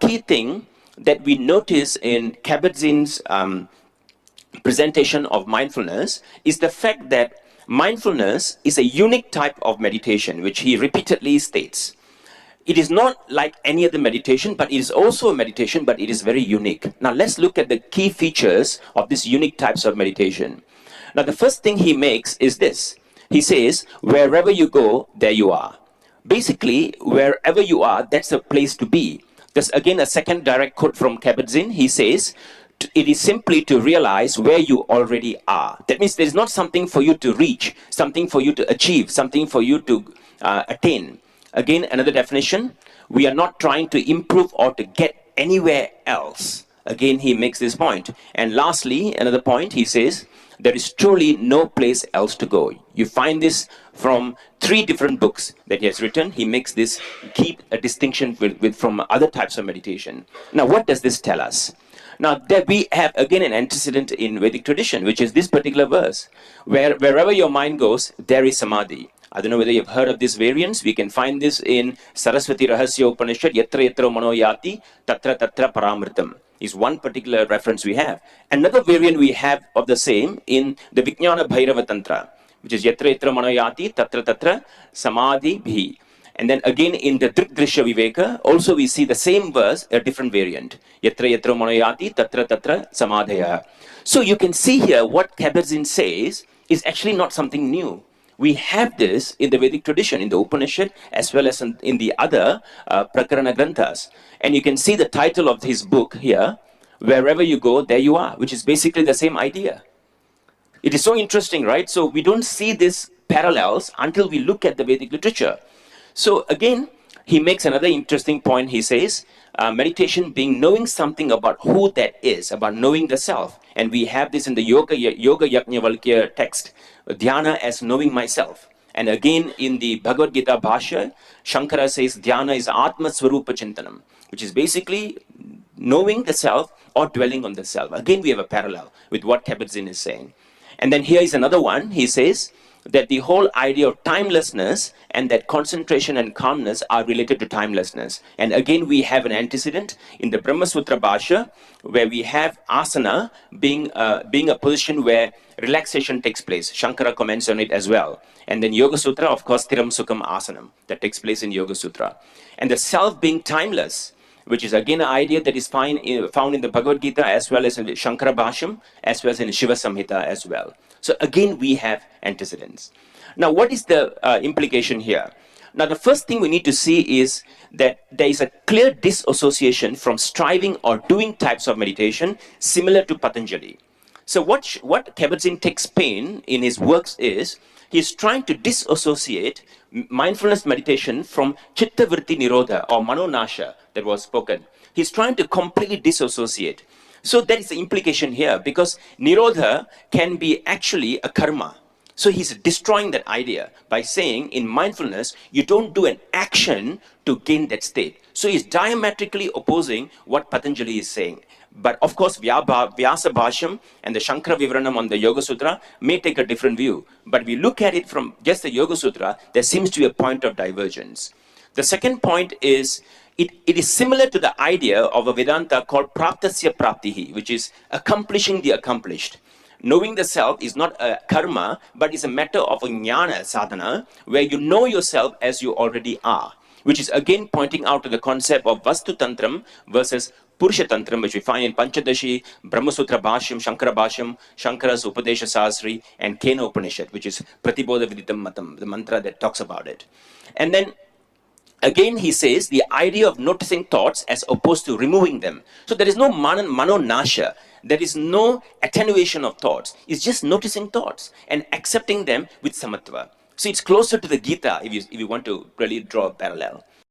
key thing that we notice in Kabat-Zinn's presentation of mindfulness is the fact that mindfulness is a unique type of meditation, which he repeatedly states. It is not like any other meditation, but it is also a meditation, but it is very unique. Now let's look at the key features of these unique types of meditation. Now the first thing he makes is this. He says, wherever you go, there you are. Basically, wherever you are, that's a place to be. There's again a second direct quote from Kabat-Zinn. He says, it is simply to realize where you already are. That means there's not something for you to reach, something for you to achieve, something for you to attain. Again, another definition, we are not trying to improve or to get anywhere else. Again, he makes this point. And lastly, another point, he says, there is truly no place else to go. You find this from 3 different books that he has written. He makes this keep a distinction from other types of meditation. Now, what does this tell us? Now, that we have again an antecedent in Vedic tradition, which is this particular verse, where wherever your mind goes, there is samadhi. I don't know whether you've heard of this variance. We can find this in Saraswati Rahasya Upanishad, Yatra Yatra Mano Yati, Tatra Tatra Paramritam, is one particular reference we have. Another variant we have of the same in the Vijnana Bhairava Tantra, which is Yatra Yatra Mano Yati, Tatra Tatra Samadhi Bhi. And then again in the Drikdrishya Viveka, also we see the same verse, a different variant. Yatra Yatra Mano Yati, Tatra Tatra Samadhaya. So you can see here what Kabat-Zinn says is actually not something new. We have this in the Vedic tradition, in the Upanishad, as well as in the other Prakarana Granthas. And you can see the title of his book here, Wherever You Go, There You Are, which is basically the same idea. It is so interesting, right? So we don't see these parallels until we look at the Vedic literature. So again, he makes another interesting point. He says, meditation being knowing something about who that is, about knowing the self. And we have this in the Yoga Yajnavalkya text, Dhyana as knowing myself. And again, in the Bhagavad Gita Bhashya, Shankara says, Dhyana is Atma Swarupa Chintanam, which is basically knowing the self or dwelling on the self. Again, we have a parallel with what Kabat-Zinn is saying. And then here is another one. He says that the whole idea of timelessness and that concentration and calmness are related to timelessness. And again, we have an antecedent in the Brahma Sutra Bhashya, where we have asana being a position where relaxation takes place. Shankara comments on it as well. And then Yoga Sutra, of course, Thiram Sukham Asanam, that takes place in Yoga Sutra. And the self being timeless, which is again an idea that is found in the Bhagavad Gita as well as in the Shankara Bhashyam, as well as in Shiva Samhita as well. So again, we have antecedents. Now, what is the implication here? Now, the first thing we need to see is that there is a clear disassociation from striving or doing types of meditation similar to Patanjali. So what Kabat-Zinn takes pain in his works is, he's trying to disassociate mindfulness meditation from Chitta Vritti Nirodha or Mano Nasha that was spoken. He's trying to completely disassociate. So that is the implication here, because Nirodha can be actually a karma. So he's destroying that idea by saying in mindfulness, you don't do an action to gain that state. So he's diametrically opposing what Patanjali is saying. But of course, Vyasa Bhashyam and the Shankara Vivranam on the Yoga Sutra may take a different view. But we look at it from just the Yoga Sutra, there seems to be a point of divergence. The second point is, it is similar to the idea of a Vedanta called Praptasya Praptihi, which is accomplishing the accomplished. Knowing the self is not a karma, but is a matter of a jnana sadhana, where you know yourself as you already are, which is again pointing out to the concept of Vastu Tantram versus Purusha Tantram, which we find in Panchadashi, Brahma Sutra Bhashyam, Shankara's Upadesha Sasri, and Kena Upanishad, which is Pratibodha Viditam Matam, the mantra that talks about it. And then again, he says the idea of noticing thoughts as opposed to removing them. So there is no mano nasha. There is no attenuation of thoughts. It's just noticing thoughts and accepting them with samatva. So it's closer to the Gita if you want to really draw a parallel.